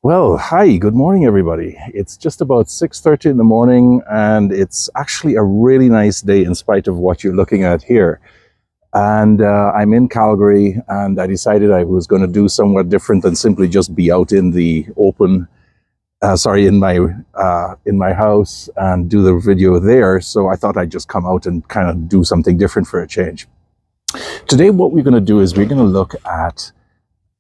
Well, hi, good morning, everybody. It's just about 6:30 in the morning, and it's actually a really nice day in spite of what you're looking at here. And I'm in Calgary, and I decided I was going to do somewhat different than simply just be out in the open, in my house and do the video there. So I thought I'd just come out and kind of do something different for a change. Today, what we're going to do is we're going to look at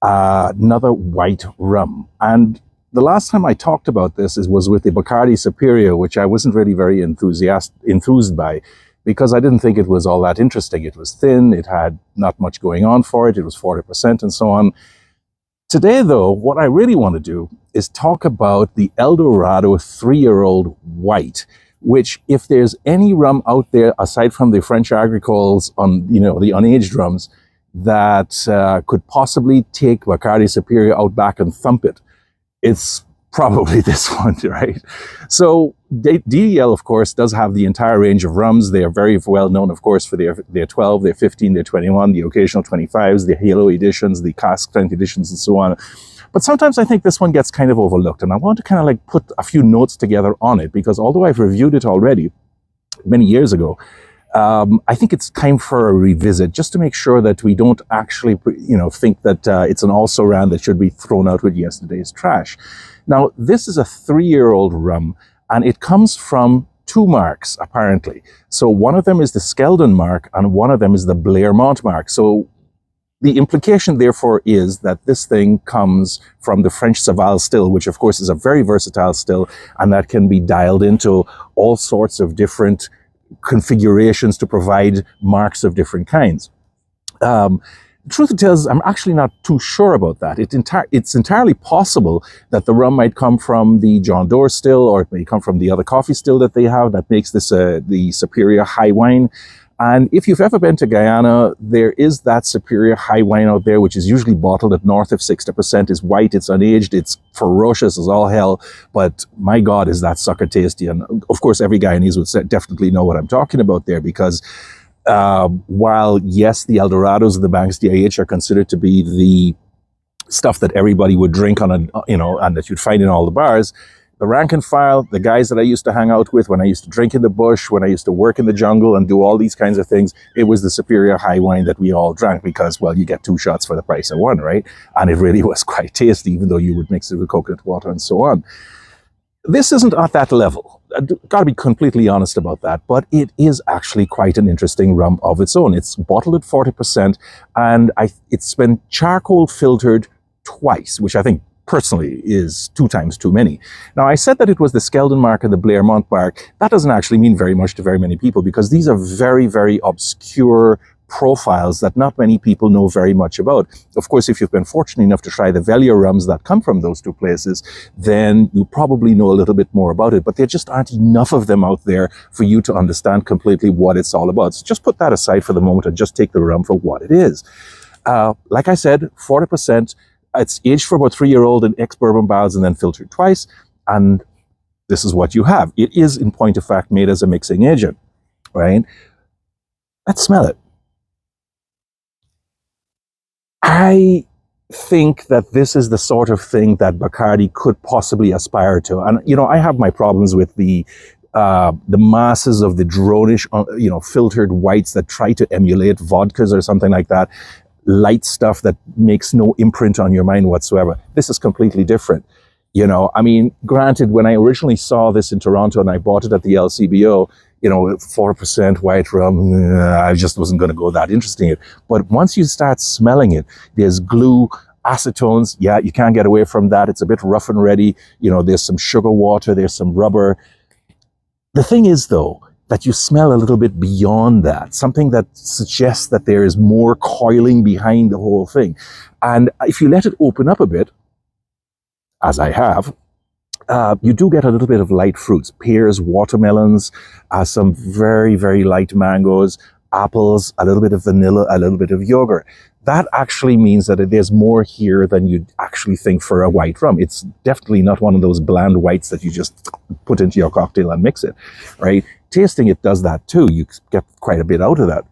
another white rum. And the last time I talked about this was with the Bacardi Superior, which I wasn't really very enthused by because I didn't think it was all that interesting. It was thin, it had not much going on for it, it was 40% and so on. Today, though, what I really want to do is talk about the El Dorado 3-year-old white, which, if there's any rum out there aside from the French agricoles on, the unaged rums, that could possibly take Bacardi Superior out back and thump it, it's probably this one, right? So DDL, of course, does have the entire range of rums. They are very well known, of course, for their 12, their 15, their 21, the occasional 25s, the Halo editions, the cask strength editions, and so on. But sometimes I think this one gets kind of overlooked, and I want to kind of like put a few notes together on it, because although I've reviewed it already many years ago, I think it's time for a revisit, just to make sure that we don't actually, think that it's an also-ran that should be thrown out with yesterday's trash. Now, this is a 3-year-old rum, and it comes from two marks, apparently. So one of them is the Skeldon mark, and one of them is the Blairmont mark. So the implication, therefore, is that this thing comes from the French Saval still, which, of course, is a very versatile still, and that can be dialed into all sorts of different configurations to provide marks of different kinds. Truth be told, I'm actually not too sure about that. It's entirely possible that the rum might come from the John Doerr still, or it may come from the other coffee still that they have that makes this the Superior High Wine. And if you've ever been to Guyana, there is that Superior High Wine out there, which is usually bottled at north of 60%. It's white, it's unaged, it's ferocious as all hell, but my God, is that sucker tasty. And of course, every Guyanese would definitely know what I'm talking about there, because while, yes, the El Dorados and the Banks DIH are considered to be the stuff that everybody would drink on and that you'd find in all the bars, the rank and file, the guys that I used to hang out with when I used to drink in the bush, when I used to work in the jungle and do all these kinds of things, it was the Superior High Wine that we all drank because, well, you get 2 shots for the price of 1, right? And it really was quite tasty, even though you would mix it with coconut water and so on. This isn't at that level. I've got to be completely honest about that, but it is actually quite an interesting rum of its own. It's bottled at 40%, and it's been charcoal filtered twice, which I think personally is 2 times too many. Now, I said that it was the Skeldon mark and the Blairmont mark. That doesn't actually mean very much to very many people, because these are very, very obscure profiles that not many people know very much about. Of course, if you've been fortunate enough to try the Vellier rums that come from those 2 places, then you probably know a little bit more about it, but there just aren't enough of them out there for you to understand completely what it's all about. So just put that aside for the moment and just take the rum for what it is. Like I said, 40%. It's aged for about 3-year-old in ex-bourbon barrels and then filtered twice. And this is what you have. It is, in point of fact, made as a mixing agent, right? Let's smell it. I think that this is the sort of thing that Bacardi could possibly aspire to. And, I have my problems with the masses of the dronish, filtered whites that try to emulate vodkas or something like that. Light stuff that makes no imprint on your mind whatsoever. This is completely different. Granted, when I originally saw this in Toronto and I bought it at the LCBO, 4% white rum, I just wasn't going to go that interested in it. But once you start smelling it, there's glue, acetones. Yeah, you can't get away from that. It's a bit rough and ready. There's some sugar water, there's some rubber. The thing is, though, that you smell a little bit beyond that, something that suggests that there is more coiling behind the whole thing. And if you let it open up a bit, as I have, you do get a little bit of light fruits, pears, watermelons, some very, very light mangoes, apples, a little bit of vanilla, a little bit of yogurt. That actually means that there's more here than you'd actually think for a white rum. It's definitely not one of those bland whites that you just put into your cocktail and mix it, right? Tasting it does that too. You get quite a bit out of that.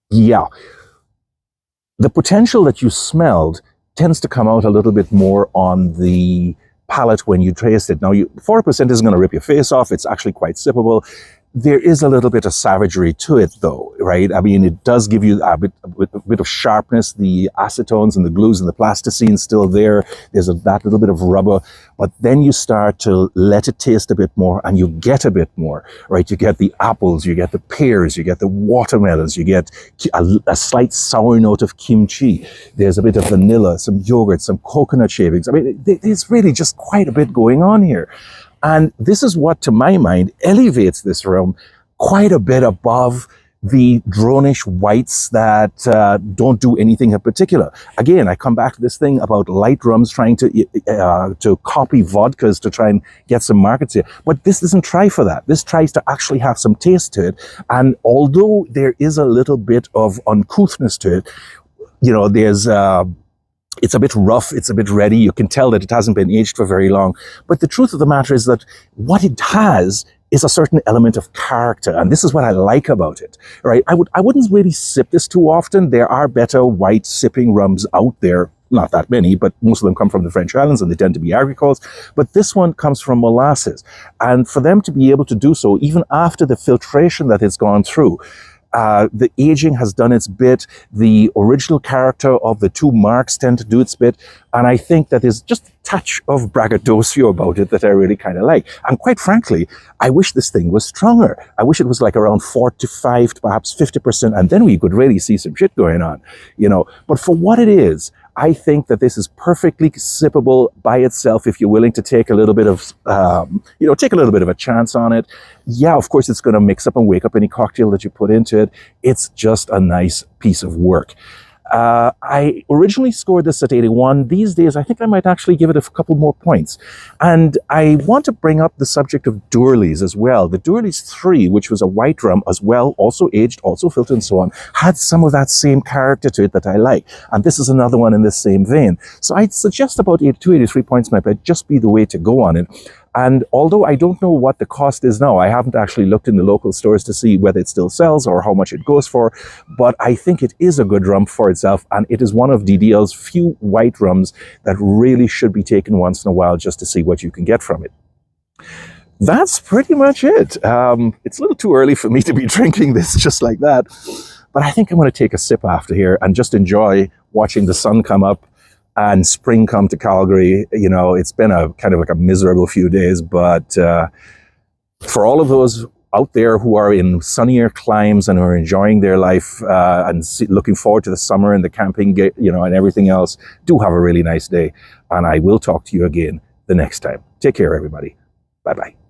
Yeah. The potential that you smelled tends to come out a little bit more on the palate when you taste it. Now, 40% isn't going to rip your face off. It's actually quite sippable. There is a little bit of savagery to it, though, right? I mean, it does give you a bit of sharpness. The acetones and the glues and the plasticine still there. There's that little bit of rubber. But then you start to let it taste a bit more, and you get a bit more, right? You get the apples, you get the pears, you get the watermelons, you get a slight sour note of kimchi. There's a bit of vanilla, some yogurt, some coconut shavings. I mean, there's really just quite a bit going on here. And this is what, to my mind, elevates this rum quite a bit above the dronish whites that don't do anything in particular. Again, I come back to this thing about light rums trying to copy vodkas to try and get some markets here. But this doesn't try for that. This tries to actually have some taste to it. And although there is a little bit of uncouthness to it, you know, there's... it's a bit rough, it's a bit ready. You can tell that it hasn't been aged for very long. But the truth of the matter is that what it has is a certain element of character. And this is what I like about it, right? I wouldn't really sip this too often. There are better white sipping rums out there. Not that many, but most of them come from the French islands and they tend to be agricoles. But this one comes from molasses. And for them to be able to do so, even after the filtration that it's gone through, the aging has done its bit. The original character of the two marks tend to do its bit. And I think that there's just a touch of braggadocio about it that I really kind of like. And quite frankly, I wish this thing was stronger. I wish it was like around 45 to perhaps 50%. And then we could really see some shit going on, you know. But for what it is, I think that this is perfectly sippable by itself if you're willing to take a little bit of, take a little bit of a chance on it. Yeah, of course, it's going to mix up and wake up any cocktail that you put into it. It's just a nice piece of work. I originally scored this at 81. These days, I think I might actually give it a couple more points. And I want to bring up the subject of Dourlies as well. The Dourlies 3, which was a white rum as well, also aged, also filtered and so on, had some of that same character to it that I like. And this is another one in the same vein. So I'd suggest about 283 points might just be the way to go on it. And although I don't know what the cost is now, I haven't actually looked in the local stores to see whether it still sells or how much it goes for, but I think it is a good rum for itself, and it is one of DDL's few white rums that really should be taken once in a while just to see what you can get from it. That's pretty much it. It's a little too early for me to be drinking this just like that, but I think I'm going to take a sip after here and just enjoy watching the sun come up and spring come to Calgary. You know, it's been a kind of like a miserable few days, but for all of those out there who are in sunnier climes and are enjoying their life and looking forward to the summer and the camping, and everything else, do have a really nice day. And I will talk to you again the next time. Take care, everybody. Bye-bye.